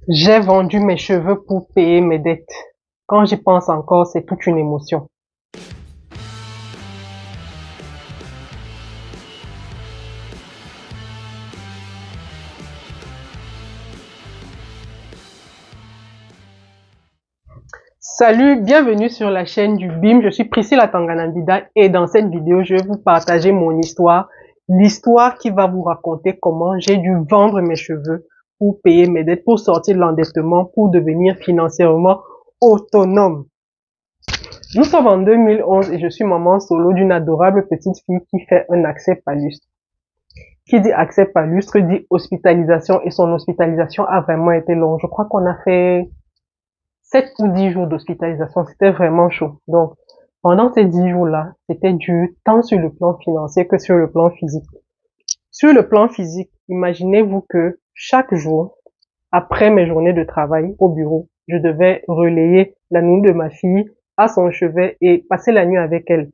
J'ai vendu mes cheveux pour payer mes dettes. Quand j'y pense encore, c'est toute une émotion. Salut, bienvenue sur la chaîne du BIM. Je suis Priscilla Tanganambida et dans cette vidéo, je vais vous partager mon histoire. L'histoire qui va vous raconter comment j'ai dû vendre mes cheveux pour payer mes dettes, pour sortir de l'endettement, pour devenir financièrement autonome. Nous sommes en 2011 et je suis maman solo d'une adorable petite fille qui fait un accès palustre. Qui dit accès palustre dit hospitalisation et son hospitalisation a vraiment été longue. Je crois qu'on a fait 7 ou 10 jours d'hospitalisation. C'était vraiment chaud. Donc, pendant ces 10 jours-là, c'était dur tant sur le plan financier que sur le plan physique. Sur le plan physique, imaginez-vous que chaque jour, après mes journées de travail au bureau, je devais relayer la nounou de ma fille à son chevet et passer la nuit avec elle.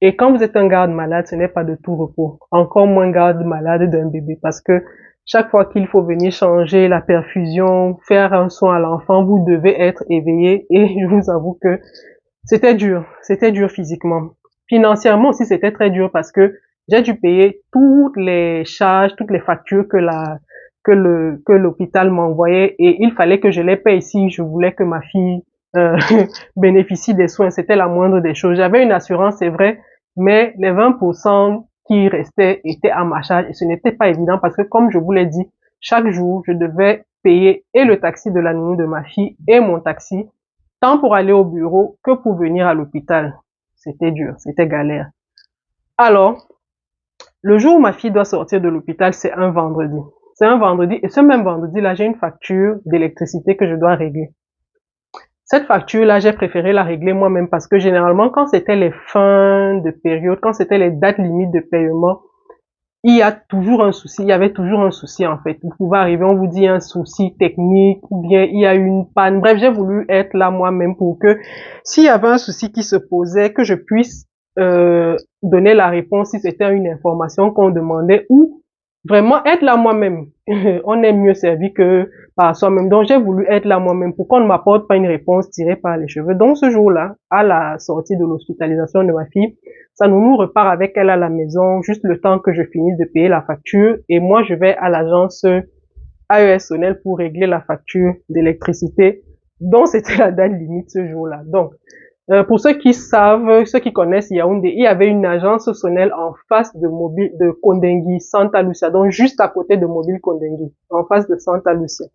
Et quand vous êtes un garde malade, ce n'est pas de tout repos. Encore moins garde malade d'un bébé parce que chaque fois qu'il faut venir changer la perfusion, faire un soin à l'enfant, vous devez être éveillé et je vous avoue que c'était dur physiquement. Financièrement aussi, c'était très dur parce que j'ai dû payer toutes les charges, toutes les factures que l'hôpital m'envoyait et il fallait que je les paye si je voulais que ma fille euh, bénéficie des soins. C'était la moindre des choses. J'avais une assurance, c'est vrai, mais les 20% qui restaient étaient à ma charge et ce n'était pas évident parce que comme je vous l'ai dit, chaque jour, je devais payer et le taxi de la nounou de ma fille et mon taxi, tant pour aller au bureau que pour venir à l'hôpital. C'était dur, c'était galère. Alors, le jour où ma fille doit sortir de l'hôpital, c'est un vendredi. C'est un vendredi et ce même vendredi-là, j'ai une facture d'électricité que je dois régler. Cette facture-là, j'ai préféré la régler moi-même parce que généralement, quand c'était les fins de période, quand c'était les dates limites de paiement, il y a toujours un souci, il y avait toujours un souci en fait. Vous pouvez arriver, on vous dit un souci technique ou bien il y a une panne. Bref, j'ai voulu être là moi-même pour que s'il y avait un souci qui se posait, que je puisse donner la réponse si c'était une information qu'on demandait ou vraiment être là moi-même. On est mieux servi que par soi-même. Donc j'ai voulu être là moi-même pour qu'on ne m'apporte pas une réponse tirée par les cheveux. Donc ce jour-là, à la sortie de l'hospitalisation de ma fille, sa nounou repart avec elle à la maison, juste le temps que je finisse de payer la facture. Et moi, je vais à l'agence AES Sonel pour régler la facture d'électricité, dont c'était la date limite ce jour-là. Donc, pour ceux qui savent, ceux qui connaissent Yaoundé, il y avait une agence Sonel en face de Mobile, de Kondengui, Santa Lucia, donc juste à côté de Mobile Kondengui, en face de Santa Lucia.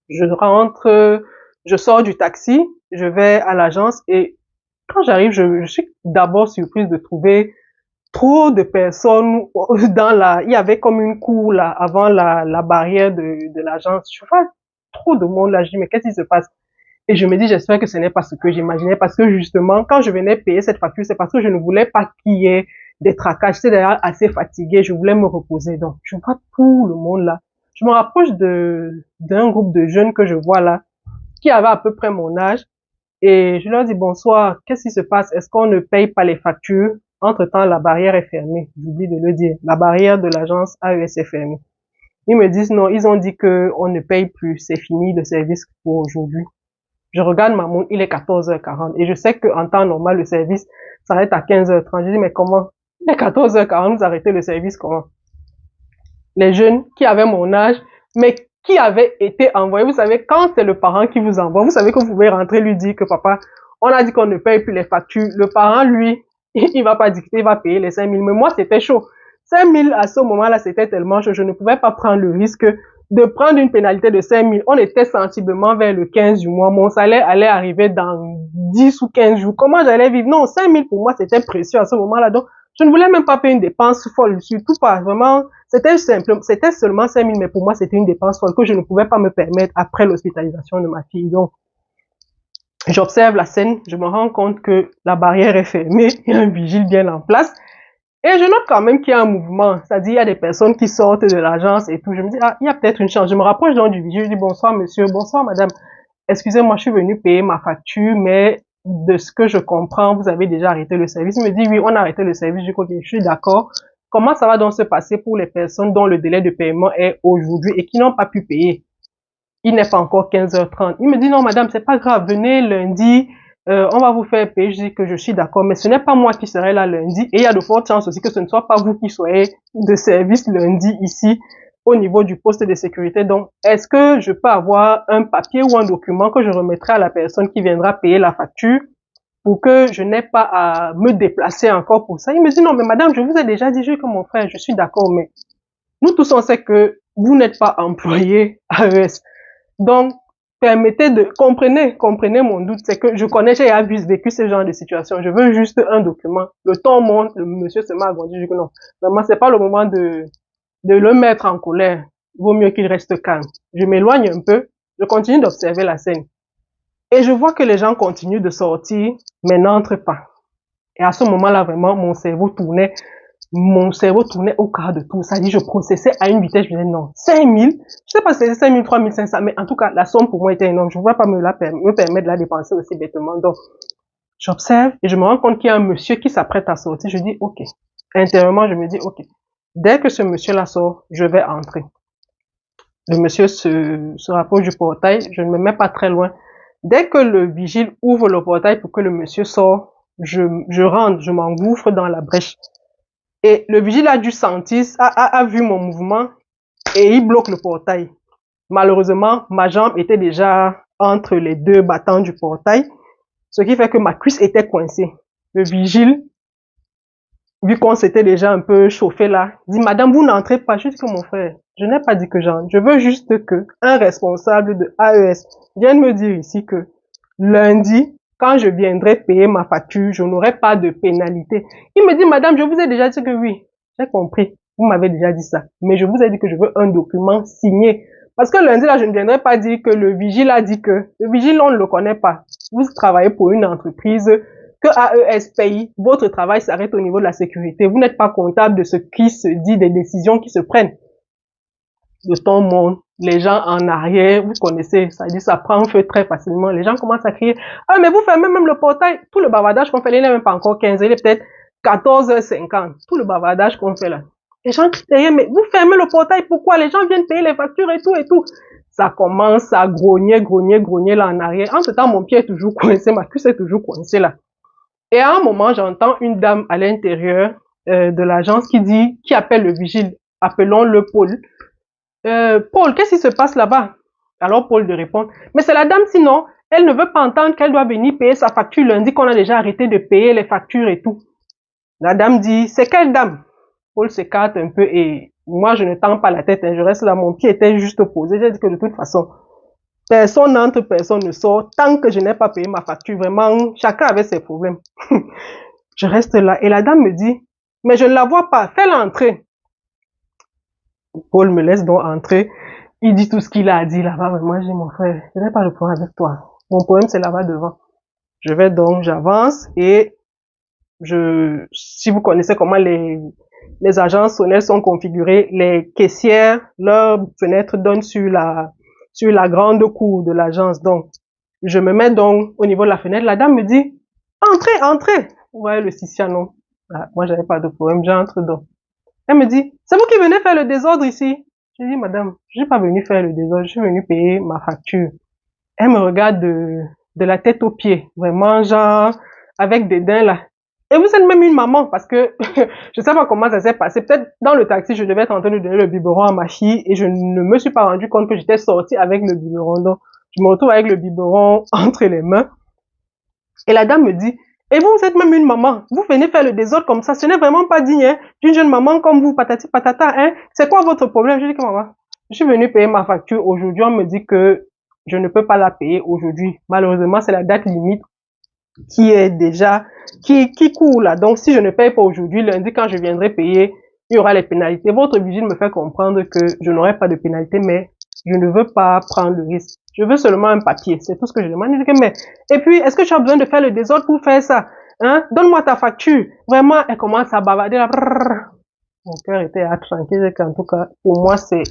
Je rentre, je sors du taxi, je vais à l'agence et quand j'arrive, je suis d'abord surprise de trouver trop de personnes dans il y avait comme une cour là, avant la barrière de l'agence. Je vois trop de monde là, je dis, mais qu'est-ce qui se passe? Et je me dis, j'espère que ce n'est pas ce que j'imaginais parce que justement, quand je venais payer cette facture, c'est parce que je ne voulais pas qu'il y ait des tracages. J'étais d'ailleurs assez fatiguée, je voulais me reposer. Donc, je vois tout le monde là. Je me rapproche d'un groupe de jeunes que je vois là, qui avaient à peu près mon âge. Et je leur dis bonsoir, qu'est-ce qui se passe? Est-ce qu'on ne paye pas les factures? Entre-temps, la barrière est fermée. J'oublie de le dire. La barrière de l'agence AES est fermée. Ils me disent non, ils ont dit que on ne paye plus. C'est fini le service pour aujourd'hui. Je regarde ma montre, il est 14h40. Et je sais qu'en temps normal, le service s'arrête à 15h30. Je dis, mais comment? Il est 14h40, vous arrêtez le service comment? Les jeunes qui avaient mon âge, mais qui avaient été envoyés. Vous savez, quand c'est le parent qui vous envoie, vous savez que vous pouvez rentrer lui dire que papa, on a dit qu'on ne paye plus les factures. Le parent, lui, il va pas dicter, il va payer les 5 000. Mais moi, c'était chaud. 5 000 à ce moment-là, c'était tellement chaud. Je ne pouvais pas prendre le risque de prendre une pénalité de 5 000. On était sensiblement vers le 15 du mois. Mon salaire allait arriver dans 10 ou 15 jours. Comment j'allais vivre? Non, 5 000 pour moi, c'était précieux à ce moment-là. Donc, je ne voulais même pas payer une dépense folle, surtout pas. Vraiment, c'était simple, c'était seulement 5 000, mais pour moi, c'était une dépense folle que je ne pouvais pas me permettre après l'hospitalisation de ma fille. Donc, j'observe la scène, je me rends compte que la barrière est fermée, il y a un vigile bien en place. Et je note quand même qu'il y a un mouvement, c'est-à-dire il y a des personnes qui sortent de l'agence et tout. Je me dis, ah, il y a peut-être une chance. Je me rapproche donc du vigile, je dis bonsoir monsieur, bonsoir madame. Excusez-moi, je suis venu payer ma facture, mais de ce que je comprends, vous avez déjà arrêté le service. Il me dit, oui, on a arrêté le service. Je dis, ok, je suis d'accord. Comment ça va donc se passer pour les personnes dont le délai de paiement est aujourd'hui et qui n'ont pas pu payer? il n'est pas encore 15h30. Il me dit, non, madame, c'est pas grave, venez lundi, on va vous faire payer. Je dis que je suis d'accord, mais ce n'est pas moi qui serai là lundi. Et il y a de fortes chances aussi que ce ne soit pas vous qui soyez de service lundi ici au niveau du poste de sécurité. Donc, est-ce que je peux avoir un papier ou un document que je remettrai à la personne qui viendra payer la facture pour que je n'ai pas à me déplacer encore pour ça? Il me dit, non, mais madame, je vous ai déjà dit, que mon frère, je suis d'accord, mais nous tous, on sait que vous n'êtes pas employé AES. Donc, comprenez mon doute, c'est que je connais, j'ai vécu ce genre de situation. Je veux juste un document. Le temps monte, le monsieur se met à grandir. Je dis que non, vraiment, c'est pas le moment de le mettre en colère. Il vaut mieux qu'il reste calme. Je m'éloigne un peu, je continue d'observer la scène. Et je vois que les gens continuent de sortir, mais n'entrent pas. Et à ce moment-là, vraiment, mon cerveau tournait au quart de tout. Ça dit, je processais à une vitesse, je disais non, 5000, je sais pas si c'est 5000, 3500, mais en tout cas, la somme pour moi était énorme. Je ne pouvais pas me permettre de la dépenser aussi bêtement. Donc, j'observe et je me rends compte qu'il y a un monsieur qui s'apprête à sortir. Je dis, ok. Intérieurement, je me dis, ok. Dès que ce monsieur-là sort, je vais entrer. Le monsieur se rapproche du portail. Je ne me mets pas très loin. Dès que le vigile ouvre le portail pour que le monsieur sorte, je rentre, je m'engouffre dans la brèche. Et le vigile a dû sentir, a vu mon mouvement et il bloque le portail. Malheureusement, ma jambe était déjà entre les deux battants du portail, ce qui fait que ma cuisse était coincée. Le vigile, vu qu'on s'était déjà un peu chauffé là, dit, madame, vous n'entrez pas. Je dis que mon frère, je n'ai pas dit que j'entre. Je veux juste que un responsable de AES vienne me dire ici que lundi, quand je viendrai payer ma facture, je n'aurai pas de pénalité. Il me dit, madame, je vous ai déjà dit que oui. J'ai compris. Vous m'avez déjà dit ça. Mais je vous ai dit que je veux un document signé. Parce que lundi, là, je ne viendrai pas dire que le vigile a dit que. Le vigile, on ne le connaît pas. Vous travaillez pour une entreprise que AES paye. Votre travail s'arrête au niveau de la sécurité. Vous n'êtes pas comptable de ce qui se dit, des décisions qui se prennent. Le temps monte, les gens en arrière, vous connaissez, ça dit, ça prend feu très facilement. Les gens commencent à crier, ah, mais vous fermez même le portail. Tout le bavardage qu'on fait, il n'est même pas encore 15, il est peut-être 14h50. Tout le bavardage qu'on fait là. Les gens crient derrière, mais vous fermez le portail, pourquoi? Les gens viennent payer les factures et tout et tout. Ça commence à grogner là en arrière. En ce temps, mon pied est toujours coincé, ma cuisse est toujours coincée là. Et à un moment, j'entends une dame à l'intérieur de l'agence qui appelle le vigile, appelons-le Paul. Paul, qu'est-ce qui se passe là-bas? Alors Paul de répondre, mais c'est la dame sinon, elle ne veut pas entendre qu'elle doit venir payer sa facture lundi qu'on a déjà arrêté de payer les factures et tout. La dame dit, c'est quelle dame? Paul s'écarte un peu et moi je ne tends pas la tête, hein, je reste là, mon pied était juste posé. J'ai dit que de toute façon, personne n'entre, personne ne sort, tant que je n'ai pas payé ma facture, vraiment, chacun avait ses problèmes. Je reste là et la dame me dit, mais je ne la vois pas, fais-la entrer. Paul me laisse donc entrer. Il dit tout ce qu'il a dit là-bas. Mais moi, j'ai mon frère, je n'ai pas le problème avec toi. Mon problème, c'est là-bas devant. Je vais donc, j'avance et si vous connaissez comment les agences Sonel sont configurées, les caissières, leurs fenêtres donnent sur la grande cour de l'agence. Donc, je me mets donc au niveau de la fenêtre. La dame me dit, entrez. Vous voyez le Sicianon. Ah, moi, j'avais pas de problème, j'entre donc. Elle me dit, c'est vous qui venez faire le désordre ici? Je dis, madame, je suis pas venue faire le désordre, je suis venue payer ma facture. Elle me regarde de la tête aux pieds, vraiment genre, avec des dents là. Et vous êtes même une maman, parce que je sais pas comment ça s'est passé. Peut-être dans le taxi, je devais être en train de donner le biberon à ma fille et je ne me suis pas rendu compte que j'étais sortie avec le biberon. Donc, je me retrouve avec le biberon entre les mains. Et la dame me dit, et vous êtes même une maman, vous venez faire le désordre comme ça, ce n'est vraiment pas digne, hein, d'une jeune maman comme vous, patati patata, hein, c'est quoi votre problème? Je dis que maman, je suis venue payer ma facture aujourd'hui, on me dit que je ne peux pas la payer aujourd'hui. Malheureusement, c'est la date limite qui est déjà, qui court là. Donc, si je ne paye pas aujourd'hui, lundi, quand je viendrai payer, il y aura les pénalités. Votre vigile me fait comprendre que je n'aurai pas de pénalité, mais je ne veux pas prendre le risque. Je veux seulement un papier. C'est tout ce que je demande. Mais, et puis, est-ce que tu as besoin de faire le désordre pour faire ça? Hein? Donne-moi ta facture. Vraiment, elle commence à bavarder là. Mon cœur était tranquille. En tout cas, pour moi, c'est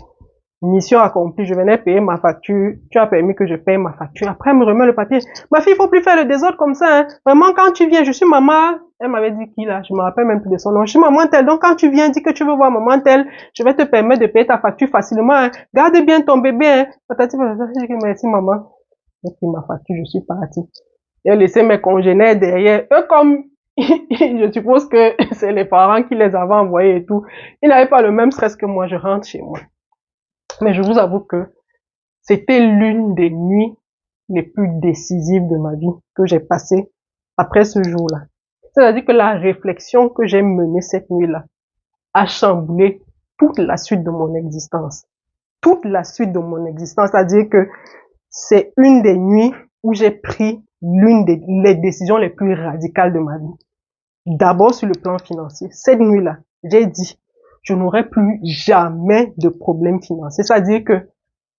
mission accomplie. Je venais payer ma facture. Tu as permis que je paye ma facture. Après, elle me remet le papier. Ma fille, il faut plus faire le désordre comme ça. Hein? Vraiment, quand tu viens, je suis maman. Elle m'avait dit qui là? Je me rappelle même plus de son nom. Je dis maman telle. Donc quand tu viens, dis que tu veux voir maman telle, je vais te permettre de payer ta facture facilement. Hein. Garde bien ton bébé. Hein. Patati, patata. Je dis merci maman. J'ai pris ma facture, je suis partie. J'ai laissé mes congénères derrière. Eux comme je suppose que c'est les parents qui les avaient envoyés et tout. Ils n'avaient pas le même stress que moi. Je rentre chez moi. Mais je vous avoue que c'était l'une des nuits les plus décisives de ma vie que j'ai passées après ce jour-là. C'est-à-dire que la réflexion que j'ai menée cette nuit-là a chamboulé toute la suite de mon existence. Toute la suite de mon existence. C'est-à-dire que c'est une des nuits où j'ai pris l'une des décisions les plus radicales de ma vie. D'abord sur le plan financier. Cette nuit-là, j'ai dit, je n'aurai plus jamais de problème financier. C'est-à-dire que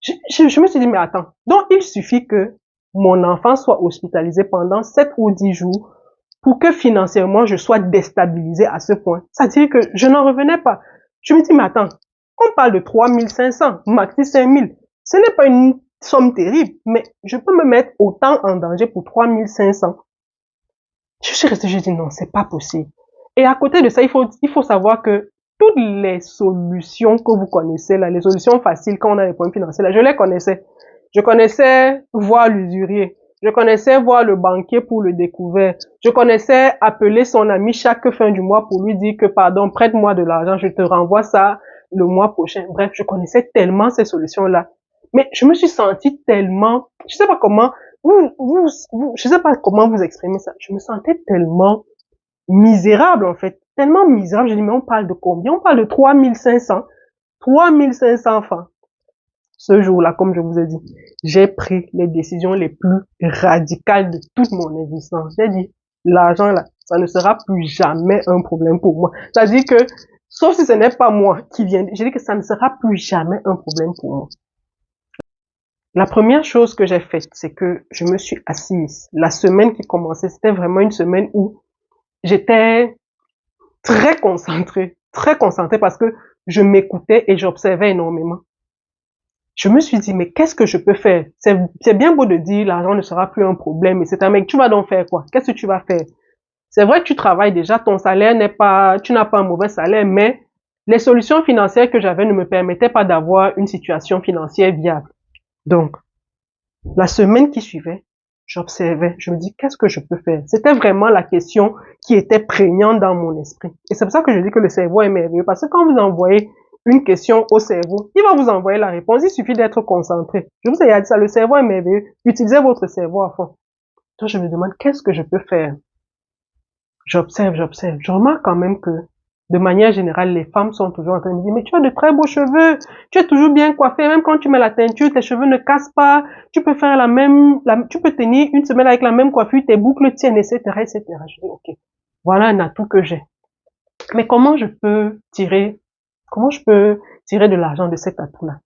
je me suis dit, mais attends, donc il suffit que mon enfant soit hospitalisé pendant 7 ou 10 jours pour que financièrement je sois déstabilisé à ce point. C'est-à-dire que je n'en revenais pas. Je me dis, mais attends, on parle de 3500, maxi 5000. Ce n'est pas une somme terrible, mais je peux me mettre autant en danger pour 3500. Je suis restée, je dis non, c'est pas possible. Et à côté de ça, il faut savoir que toutes les solutions que vous connaissez là, les solutions faciles quand on a des problèmes financiers là, je les connaissais. Je connaissais voir l'usurier. Je connaissais voir le banquier pour le découvert. Je connaissais appeler son ami chaque fin du mois pour lui dire que pardon, prête-moi de l'argent, je te renvoie ça le mois prochain. Bref, je connaissais tellement ces solutions-là. Mais je me suis sentie tellement, je sais pas comment, je sais pas comment vous exprimer ça. Je me sentais tellement misérable, en fait. Tellement misérable. Je dis, mais on parle de combien? On parle de 3500. 3500 francs. Ce jour-là, comme je vous ai dit, j'ai pris les décisions les plus radicales de toute mon existence. J'ai dit, l'argent là, ça ne sera plus jamais un problème pour moi. C'est-à-dire que, sauf si ce n'est pas moi qui viens, j'ai dit que ça ne sera plus jamais un problème pour moi. La première chose que j'ai faite, c'est que je me suis assise. La semaine qui commençait, c'était vraiment une semaine où j'étais très concentrée parce que je m'écoutais et j'observais énormément. Je me suis dit, mais qu'est-ce que je peux faire? C'est bien beau de dire l'argent ne sera plus un problème, etc. Mais tu vas donc faire quoi? Qu'est-ce que tu vas faire? C'est vrai que tu travailles déjà, ton salaire tu n'as pas un mauvais salaire, mais les solutions financières que j'avais ne me permettaient pas d'avoir une situation financière viable. Donc, la semaine qui suivait, j'observais, je me dis, qu'est-ce que je peux faire? C'était vraiment la question qui était prégnante dans mon esprit. Et c'est pour ça que je dis que le cerveau est merveilleux, parce que quand vous envoyez une question au cerveau, il va vous envoyer la réponse, il suffit d'être concentré. Je vous ai dit ça, le cerveau est merveilleux, utilisez votre cerveau à fond. Donc je me demande, qu'est-ce que je peux faire? J'observe, je remarque quand même que de manière générale, les femmes sont toujours en train de dire, mais tu as de très beaux cheveux, tu es toujours bien coiffée, même quand tu mets la teinture, tes cheveux ne cassent pas, tu peux faire tu peux tenir une semaine avec la même coiffure, tes boucles tiennent, etc., etc. Je dis, ok, voilà un atout que j'ai. Mais comment je peux tirer de l'argent de cet atout-là?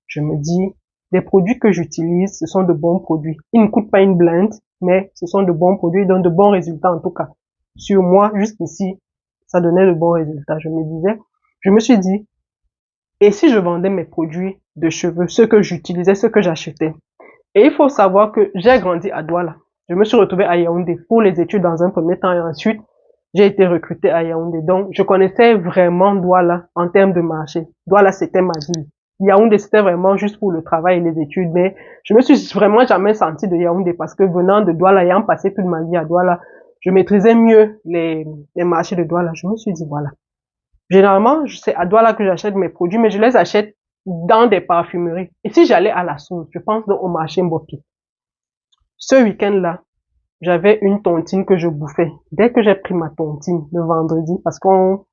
Je me dis, les produits que j'utilise, ce sont de bons produits. Ils ne coûtent pas une blinde, mais ce sont de bons produits, ils donnent de bons résultats en tout cas. Sur moi, jusqu'ici, ça donnait de bons résultats. Je me suis dit, et si je vendais mes produits de cheveux, ceux que j'utilisais, ceux que j'achetais? Et il faut savoir que j'ai grandi à Douala. Je me suis retrouvée à Yaoundé pour les études dans un premier temps et ensuite, j'ai été recrutée à Yaoundé. Donc, je connaissais vraiment Douala en termes de marché. Douala, c'était ma ville. Yaoundé, c'était vraiment juste pour le travail et les études, mais je me suis vraiment jamais sentie de Yaoundé parce que venant de Douala, ayant passé toute ma vie à Douala, je maîtrisais mieux les marchés de Douala. Je me suis dit, voilà. Généralement, c'est à Douala que j'achète mes produits, mais je les achète dans des parfumeries. Et si j'allais à la source, je pense donc au marché Mbopi. Ce week-end-là, j'avais une tontine que je bouffais. Dès que j'ai pris ma tontine le vendredi, parce qu'on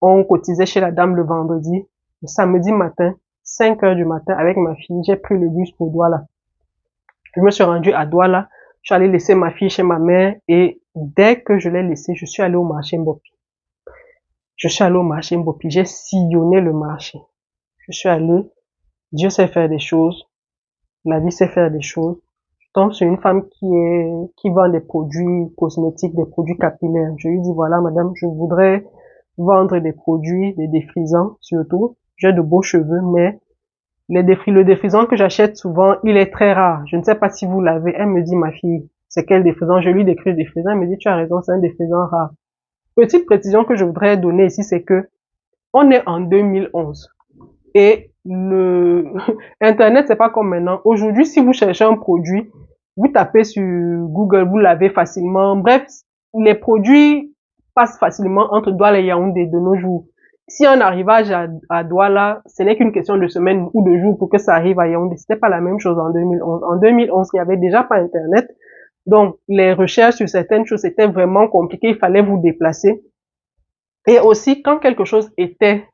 cotisait chez la dame le vendredi, le samedi matin, 5 heures du matin, avec ma fille, j'ai pris le bus pour Douala. Je me suis rendue à Douala, je suis allée laisser ma fille chez ma mère et dès que je l'ai laissée, je suis allée au marché Mbopi. Je suis allée au marché Mbopi, j'ai sillonné le marché. Je suis allée, Dieu sait faire des choses, la vie sait faire des choses. Je tombe sur une femme qui vend des produits cosmétiques, des produits capillaires. Je lui dis, voilà, madame, je voudrais vendre des produits, des défrisants, surtout. J'ai de beaux cheveux, mais le défrisant que j'achète souvent, il est très rare. Je ne sais pas si vous l'avez. Elle me dit, ma fille, c'est quel défrisant? Je lui décris le défrisant, il me dit, tu as raison, c'est un défrisant rare. Petite précision que je voudrais donner ici, c'est que on est en 2011 et le Internet, c'est pas comme maintenant. Aujourd'hui, si vous cherchez un produit, vous tapez sur Google, vous l'avez facilement. Bref, les produits passent facilement entre Douala et Yaoundé de nos jours. Si un arrivage à Douala, ce n'est qu'une question de semaines ou de jours pour que ça arrive à Yaoundé. C'était pas la même chose en 2011. En 2011, il n'y avait déjà pas Internet. Donc, les recherches sur certaines choses étaient vraiment compliquées. Il fallait vous déplacer. Et aussi, quand quelque chose était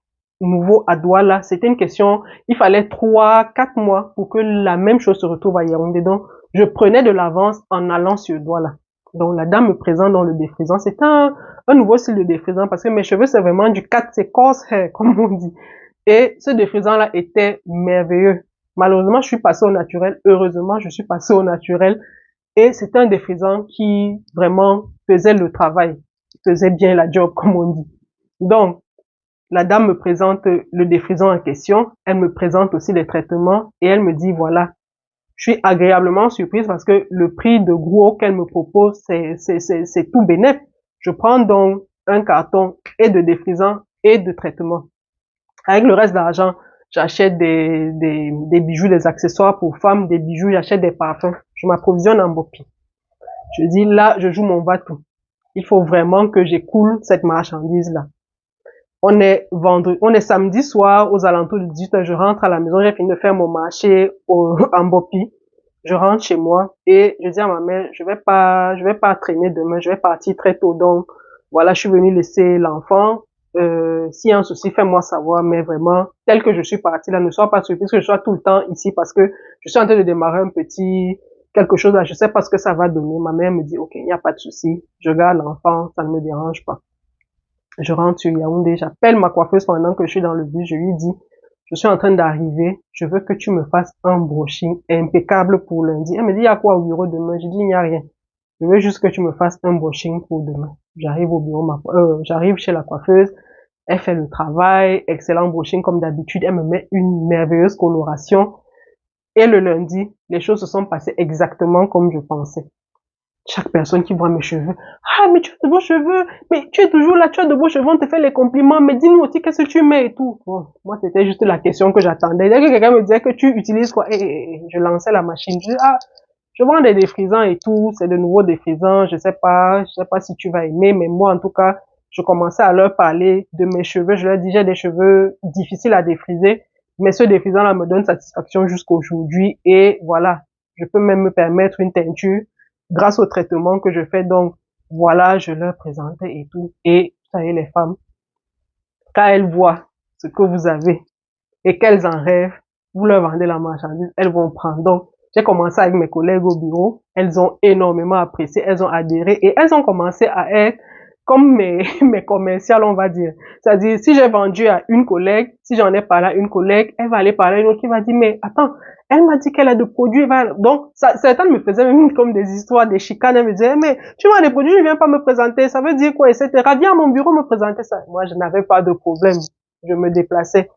nouveau à Douala, c'était une question, il fallait 3, 4 mois pour que la même chose se retrouve à Yaoundé. Donc, je prenais de l'avance en allant sur Douala. Donc, la dame me présente dans le défrisant. C'est un nouveau style de défrisant parce que mes cheveux, c'est vraiment du 4, c'est coarse hair, comme on dit. Et ce défrisant-là était merveilleux. Malheureusement, je suis passée au naturel. Heureusement, je suis passée au naturel. Et c'était un défrisant qui vraiment faisait le travail, faisait bien la job, comme on dit. Donc, la dame me présente le défrisant en question, elle me présente aussi les traitements et elle me dit voilà, je suis agréablement surprise parce que le prix de gros qu'elle me propose, c'est tout bénef. Je prends donc un carton et de défrisant et de traitement. Avec le reste d'argent, j'achète des bijoux, des accessoires pour femmes, des bijoux, j'achète des parfums. Je m'approvisionne en Bopi. Je dis là, je joue mon va-tout. Il faut vraiment que j'écoule cette marchandise-là. On est samedi soir aux alentours de 18h, je rentre à la maison, j'ai fini de faire mon marché en Bopi. Je rentre chez moi et je dis à ma mère, je vais pas traîner demain, je vais partir très tôt. Donc, voilà, je suis venue laisser l'enfant. S'il y a un souci, fais-moi savoir, mais vraiment, tel que je suis partie là, ne sois pas surprise que je sois tout le temps ici parce que je suis en train de démarrer un petit quelque chose là, je sais pas ce que ça va donner. Ma mère me dit, ok, il n'y a pas de souci, je garde l'enfant, ça ne me dérange pas. Je rentre sur Yaoundé, j'appelle ma coiffeuse pendant que je suis dans le bus, je lui dis, je suis en train d'arriver, je veux que tu me fasses un brushing impeccable pour lundi. Elle me dit, il y a quoi au bureau demain? Je dis, il n'y a rien. Je veux juste que tu me fasses un brushing pour demain. J'arrive au bureau, j'arrive chez la coiffeuse, elle fait le travail, excellent brushing comme d'habitude, elle me met une merveilleuse coloration. Et le lundi, les choses se sont passées exactement comme je pensais. Chaque personne qui voit mes cheveux, ah, mais tu as de beaux cheveux, mais tu es toujours là, tu as de beaux cheveux, on te fait les compliments, mais dis-nous aussi qu'est-ce que tu mets et tout. Bon, moi, c'était juste la question que j'attendais. Dès que quelqu'un me disait que tu utilises quoi, et je lançais la machine. Je dis, ah, je vends des défrisants et tout, c'est de nouveaux défrisants, je sais pas si tu vas aimer, mais moi, en tout cas, je commençais à leur parler de mes cheveux. Je leur dis, j'ai des cheveux difficiles à défriser, mais ce défrisant-là me donne satisfaction jusqu'à aujourd'hui et voilà, je peux même me permettre une teinture grâce au traitement que je fais. Donc, voilà, je leur présentais et tout. Et, vous savez, les femmes, quand elles voient ce que vous avez et qu'elles en rêvent, vous leur vendez la marchandise, elles vont prendre. Donc, j'ai commencé avec mes collègues au bureau. Elles ont énormément apprécié, elles ont adhéré et elles ont commencé à être comme mes commerciales, on va dire. C'est-à-dire, si j'ai vendu à une collègue, si j'en ai parlé à une collègue, elle va aller parler à une autre qui va dire, mais attends, elle m'a dit qu'elle a de produits. Donc, certaines me faisaient même comme des histoires, des chicanes. Elle me disaient, mais tu vois des produits, je ne viens pas me présenter. Ça veut dire quoi, etc. Viens à mon bureau me présenter ça. Moi, je n'avais pas de problème. Je me déplaçais.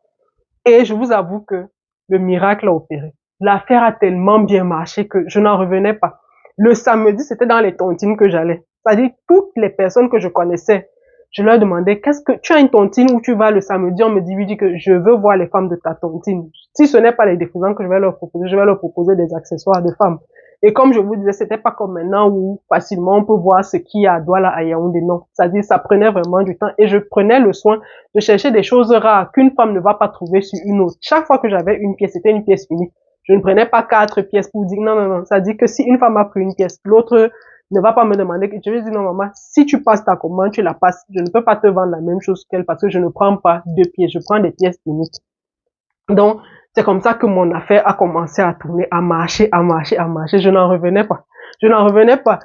Et je vous avoue que le miracle a opéré. L'affaire a tellement bien marché que je n'en revenais pas. Le samedi, c'était dans les tontines que j'allais. C'est-à-dire, toutes les personnes que je connaissais, je leur demandais, qu'est-ce que, tu as une tontine où tu vas le samedi? On me dit, oui, dit que je veux voir les femmes de ta tontine. Si ce n'est pas les défrisants que je vais leur proposer, je vais leur proposer des accessoires de femmes. Et comme je vous disais, c'était pas comme maintenant où facilement on peut voir ce qu'il y a à Douala, à Yaoundé, non. C'est-à-dire, ça prenait vraiment du temps et je prenais le soin de chercher des choses rares qu'une femme ne va pas trouver sur une autre. Chaque fois que j'avais une pièce, c'était une pièce unique. Je ne prenais pas 4 pièces pour dire non, non, non. C'est-à-dire que si une femme a pris une pièce, l'autre ne va pas me demander que je vais dire non, maman, si tu passes ta commande, tu la passes. Je ne peux pas te vendre la même chose qu'elle parce que je ne prends pas 2 pièces, je prends des pièces uniques. Donc, c'est comme ça que mon affaire a commencé à tourner, à marcher, à marcher, à marcher. Je n'en revenais pas. Je n'en revenais pas.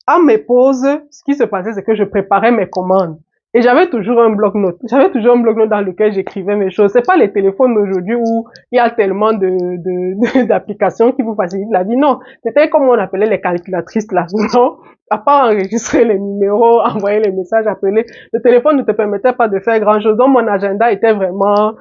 À mes pauses, ce qui se passait, c'est que je préparais mes commandes. Et j'avais toujours un bloc-notes. J'avais toujours un bloc-notes dans lequel j'écrivais mes choses. C'est pas les téléphones d'aujourd'hui où il y a tellement d'applications qui vous facilitent la vie. Non. C'était comme on appelait les calculatrices là. Non. à part enregistrer les numéros, envoyer les messages, appeler, le téléphone ne te permettait pas de faire grand chose. Donc mon agenda était vraiment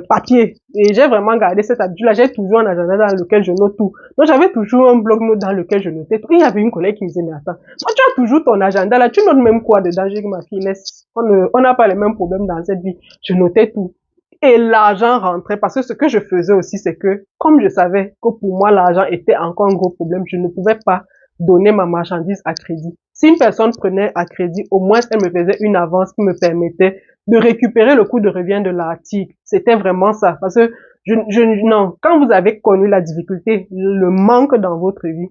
papier. Et j'ai vraiment gardé cette habitude-là. J'ai toujours un agenda dans lequel je note tout. Donc j'avais toujours un bloc-notes dans lequel je notais tout. Et il y avait une collègue qui me disait, mais attends, toi tu as toujours ton agenda là, tu notes même quoi dedans? J'ai dit, ma fille, laisse, on n'a pas les mêmes problèmes dans cette vie. Je notais tout. Et l'argent rentrait parce que ce que je faisais aussi, c'est que comme je savais que pour moi l'argent était encore un gros problème, je ne pouvais pas donner ma marchandise à crédit. Si une personne prenait à crédit, au moins elle me faisait une avance qui me permettait de récupérer le coût de revient de l'article. C'était vraiment ça. Parce que non, quand vous avez connu la difficulté, le manque dans votre vie,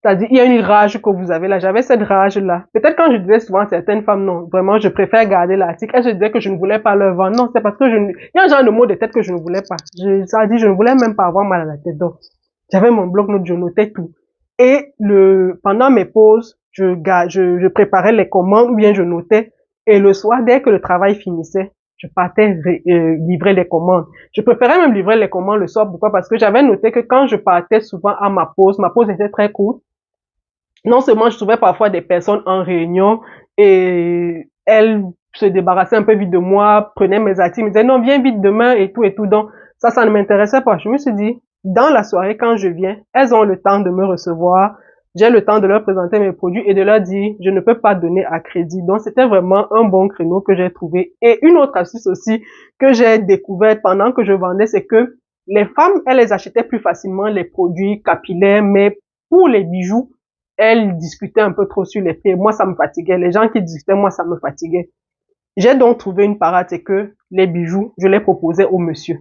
c'est-à-dire, il y a une rage que vous avez là. J'avais cette rage-là. Peut-être quand je disais souvent à certaines femmes, non, vraiment, je préfère garder l'article. Et je disais que je ne voulais pas leur vendre. Non, c'est parce que il y a un genre de mot de tête que je ne voulais pas. Ça dit, je ne voulais même pas avoir mal à la tête. Donc, j'avais mon bloc-notes, je notais tout. Et pendant mes pauses, je préparais les commandes ou bien je notais. Et le soir, dès que le travail finissait, je partais livrer les commandes. Je préférais même livrer les commandes le soir. Pourquoi? Parce que j'avais noté que quand je partais souvent à ma pause était très courte. Non seulement je trouvais parfois des personnes en réunion et elles se débarrassaient un peu vite de moi, prenaient mes articles, me disaient non, viens vite demain et tout et tout. Donc, ça ne m'intéressait pas. Je me suis dit, dans la soirée, quand je viens, elles ont le temps de me recevoir. J'ai le temps de leur présenter mes produits et de leur dire, je ne peux pas donner à crédit. Donc, c'était vraiment un bon créneau que j'ai trouvé. Et une autre astuce aussi que j'ai découverte pendant que je vendais, c'est que les femmes, elles les achetaient plus facilement les produits capillaires, mais pour les bijoux, elle discutait un peu trop sur les prix. Moi, ça me fatiguait. Les gens qui discutaient, moi, ça me fatiguait. J'ai donc trouvé une parade, c'est que les bijoux, je les proposais au monsieur.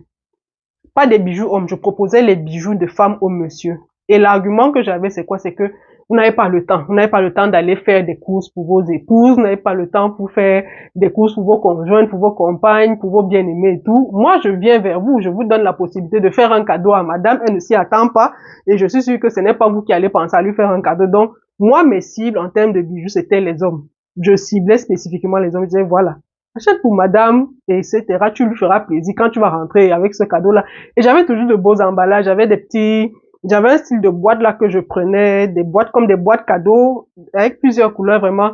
Pas des bijoux hommes, je proposais les bijoux de femmes au monsieur. Et l'argument que j'avais, c'est quoi? C'est que vous n'avez pas le temps. Vous n'avez pas le temps d'aller faire des courses pour vos épouses. Vous n'avez pas le temps pour faire des courses pour vos conjointes, pour vos compagnes, pour vos bien-aimés et tout. Moi, je viens vers vous. Je vous donne la possibilité de faire un cadeau à madame. Elle ne s'y attend pas. Et je suis sûre que ce n'est pas vous qui allez penser à lui faire un cadeau. Donc, moi, mes cibles en termes de bijoux, c'était les hommes. Je ciblais spécifiquement les hommes. Je disais, voilà, achète pour madame, etc. Tu lui feras plaisir quand tu vas rentrer avec ce cadeau-là. Et j'avais toujours de beaux emballages. J'avais un style de boîte là que je prenais, des boîtes comme des boîtes cadeaux, avec plusieurs couleurs vraiment.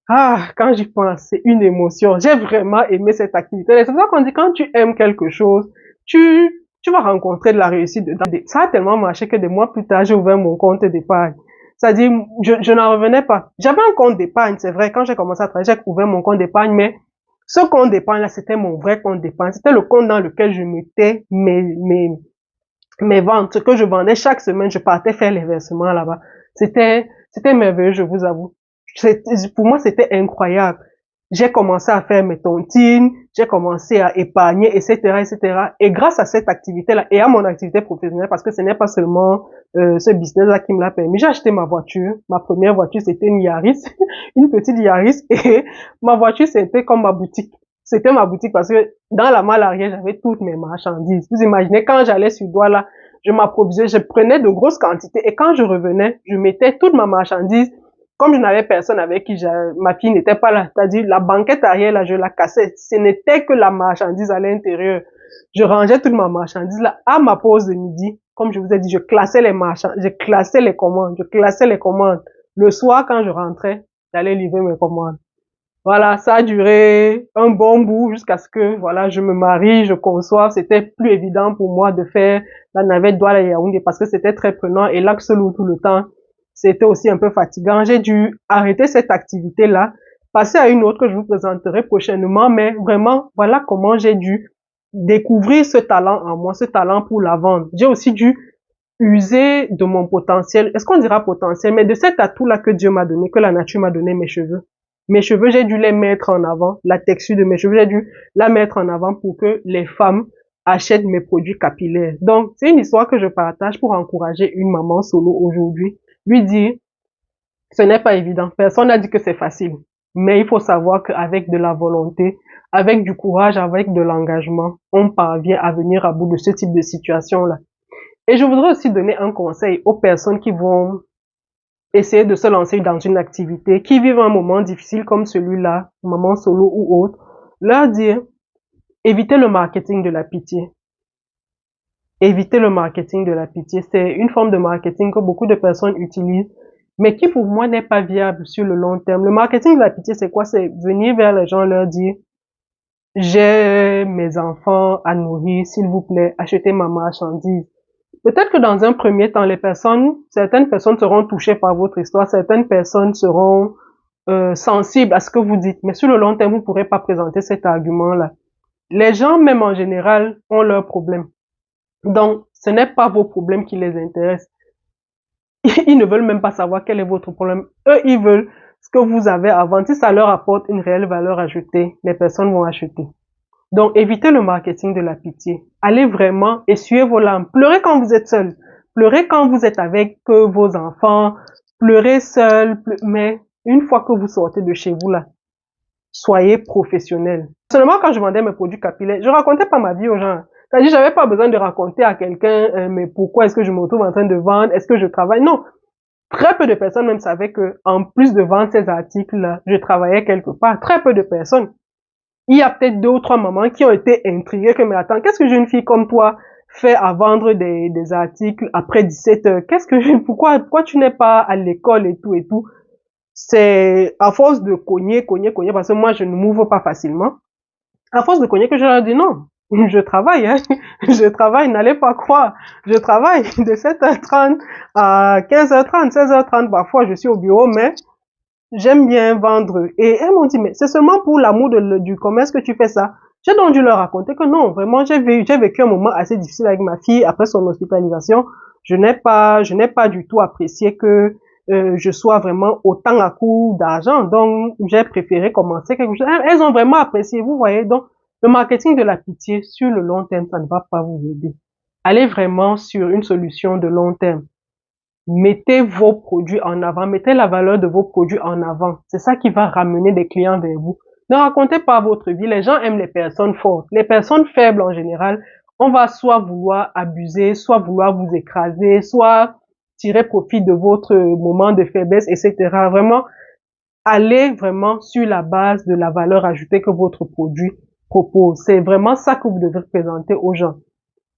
Ah, quand j'y pense, c'est une émotion. J'ai vraiment aimé cette activité. C'est pour ça qu'on dit quand tu aimes quelque chose, tu vas rencontrer de la réussite dedans. Ça a tellement marché que des mois plus tard, j'ai ouvert mon compte d'épargne. C'est-à-dire, je n'en revenais pas. J'avais un compte d'épargne, c'est vrai. Quand j'ai commencé à travailler, j'ai ouvert mon compte d'épargne, mais ce compte d'épargne là, c'était mon vrai compte d'épargne. C'était le compte dans lequel je mettais mes ventes, ce que je vendais chaque semaine, je partais faire les versements là-bas. C'était merveilleux, je vous avoue. Pour moi, c'était incroyable. J'ai commencé à faire mes tontines, j'ai commencé à épargner, etc., etc. Et grâce à cette activité-là et à mon activité professionnelle, parce que ce n'est pas seulement ce business-là qui me l'a permis, j'ai acheté ma voiture. Ma première voiture, c'était une Yaris, une petite Yaris, et ma voiture, c'était comme ma boutique. C'était ma boutique parce que dans la malle arrière, j'avais toutes mes marchandises. Vous imaginez, quand j'allais sur Douala, je m'approvisionnais, je prenais de grosses quantités et quand je revenais, je mettais toute ma marchandise. Comme je n'avais personne avec qui ma fille n'était pas là, c'est-à-dire la banquette arrière là, je la cassais. Ce n'était que la marchandise à l'intérieur. Je rangeais toute ma marchandise là à ma pause de midi. Comme je vous ai dit, je classais les marchandises, je classais les commandes, je classais les commandes. Le soir, quand je rentrais, j'allais livrer mes commandes. Voilà, ça a duré un bon bout jusqu'à ce que, voilà, je me marie, je conçoive. C'était plus évident pour moi de faire la navette Douala-Yaoundé parce que c'était très prenant et l'axe tout le temps, c'était aussi un peu fatigant. J'ai dû arrêter cette activité-là, passer à une autre que je vous présenterai prochainement, mais vraiment, voilà comment j'ai dû découvrir ce talent en moi, ce talent pour la vente. J'ai aussi dû user de mon potentiel, est-ce qu'on dira potentiel, mais de cet atout-là que Dieu m'a donné, que la nature m'a donné, mes cheveux. Mes cheveux, j'ai dû les mettre en avant, la texture de mes cheveux, j'ai dû la mettre en avant pour que les femmes achètent mes produits capillaires. Donc, c'est une histoire que je partage pour encourager une maman solo aujourd'hui, lui dire, ce n'est pas évident. Personne n'a dit que c'est facile. Mais il faut savoir qu'avec de la volonté, avec du courage, avec de l'engagement, on parvient à venir à bout de ce type de situation-là. Et je voudrais aussi donner un conseil aux personnes qui vont essayer de se lancer dans une activité, qui vivent un moment difficile comme celui-là, maman solo ou autre, leur dire, évitez le marketing de la pitié. Évitez le marketing de la pitié. C'est une forme de marketing que beaucoup de personnes utilisent, mais qui pour moi n'est pas viable sur le long terme. Le marketing de la pitié, c'est quoi? C'est venir vers les gens, leur dire, j'ai mes enfants à nourrir, s'il vous plaît, achetez ma marchandise. Peut-être que dans un premier temps, certaines personnes seront touchées par votre histoire, certaines personnes seront sensibles à ce que vous dites, mais sur le long terme, vous ne pourrez pas présenter cet argument-là. Les gens, même en général, ont leurs problèmes. Donc, ce n'est pas vos problèmes qui les intéressent. Ils ne veulent même pas savoir quel est votre problème. Eux, ils veulent ce que vous avez à vendre. Si ça leur apporte une réelle valeur ajoutée, les personnes vont acheter. Donc, évitez le marketing de la pitié. Allez vraiment essuyer vos larmes. Pleurez quand vous êtes seul. Pleurez quand vous êtes avec vos enfants. Pleurez seul. Mais une fois que vous sortez de chez vous là, soyez professionnel. Seulement quand je vendais mes produits capillaires, je racontais pas ma vie aux gens. C'est-à-dire, j'avais pas besoin de raconter à quelqu'un, mais pourquoi est-ce que je me retrouve en train de vendre? Est-ce que je travaille? Non. Très peu de personnes même savaient que, en plus de vendre ces articles-là, je travaillais quelque part. Très peu de personnes. Il y a peut-être 2 ou 3 mamans qui ont été intriguées que, mais attends, qu'est-ce que jeune fille comme toi fait à vendre des articles après 17 heures? Pourquoi tu n'es pas à l'école et tout et tout? C'est à force de cogner, parce que moi je ne m'ouvre pas facilement. À force de cogner que je leur dis non. Je travaille, hein. Je travaille, n'allez pas croire. Je travaille de 7h30 à 15h30, 16h30. Parfois, je suis au bureau, mais j'aime bien vendre. Et elles m'ont dit, mais c'est seulement pour l'amour du commerce que tu fais ça. J'ai donc dû leur raconter que non, vraiment, j'ai vécu un moment assez difficile avec ma fille après son hospitalisation. Je n'ai pas du tout apprécié que je sois vraiment autant à court d'argent. Donc, j'ai préféré commencer quelque chose. Elles ont vraiment apprécié, vous voyez. Donc, le marketing de la pitié, sur le long terme, ça ne va pas vous aider. Allez vraiment sur une solution de long terme. Mettez vos produits en avant, mettez la valeur de vos produits en avant. C'est ça qui va ramener des clients vers vous. Ne racontez pas votre vie. Les gens aiment les personnes fortes. Les personnes faibles en général, on va soit vouloir abuser, soit vouloir vous écraser, soit tirer profit de votre moment de faiblesse, etc. Vraiment, allez vraiment sur la base de la valeur ajoutée que votre produit propose. C'est vraiment ça que vous devez présenter aux gens.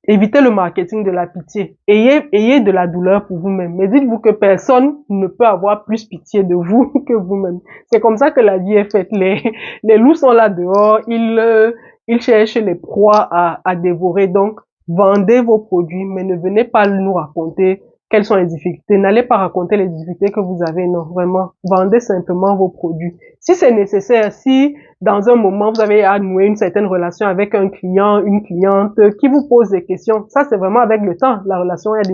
Évitez le marketing de la pitié. Ayez de la douleur pour vous-même. Mais dites-vous que personne ne peut avoir plus pitié de vous que vous-même. C'est comme ça que la vie est faite. Les loups sont là dehors. Ils cherchent les proies à dévorer. Donc, vendez vos produits, mais ne venez pas nous raconter quelles sont les difficultés. N'allez pas raconter les difficultés que vous avez. Non, vraiment. Vendez simplement vos produits. Si c'est nécessaire, si dans un moment, vous avez à nouer une certaine relation avec un client, une cliente qui vous pose des questions. Ça, c'est vraiment avec le temps. La relation est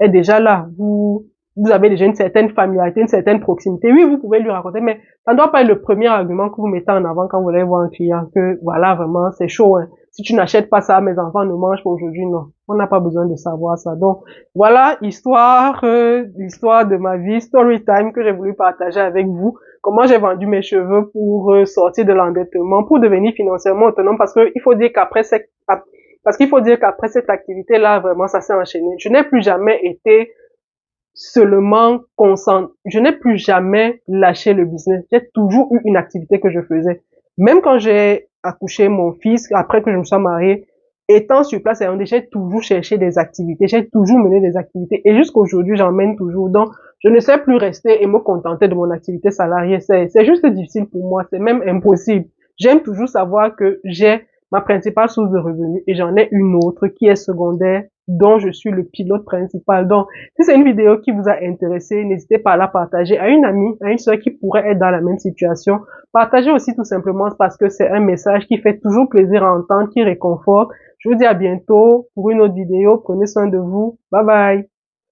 déjà là. Vous avez déjà une certaine familiarité, une certaine proximité. Oui, vous pouvez lui raconter, mais ça ne doit pas être le premier argument que vous mettez en avant quand vous allez voir un client que, voilà, vraiment, c'est chaud, hein. Si tu n'achètes pas ça, mes enfants ne mangent pas aujourd'hui, non. On n'a pas besoin de savoir ça. Donc, voilà, l'histoire de ma vie, story time que j'ai voulu partager avec vous. Comment j'ai vendu mes cheveux pour sortir de l'endettement, pour devenir financièrement autonome, parce qu'il faut dire qu'après cette activité-là, vraiment, ça s'est enchaîné. Je n'ai plus jamais été seulement concentré. Je n'ai plus jamais lâché le business. J'ai toujours eu une activité que je faisais. Même quand j'ai accouché mon fils, après que je me sois mariée, étant sur place, j'ai toujours cherché des activités, j'ai toujours mené des activités et jusqu'aujourd'hui, j'en mène toujours. Donc, je ne sais plus rester et me contenter de mon activité salariée. C'est juste difficile pour moi, c'est même impossible. J'aime toujours savoir que j'ai ma principale source de revenus et j'en ai une autre qui est secondaire, dont je suis le pilote principal. Donc, si c'est une vidéo qui vous a intéressé, n'hésitez pas à la partager à une amie, à une soeur qui pourrait être dans la même situation. Partagez aussi tout simplement parce que c'est un message qui fait toujours plaisir à entendre, qui réconforte. Je vous dis à bientôt pour une autre vidéo. Prenez soin de vous. Bye bye.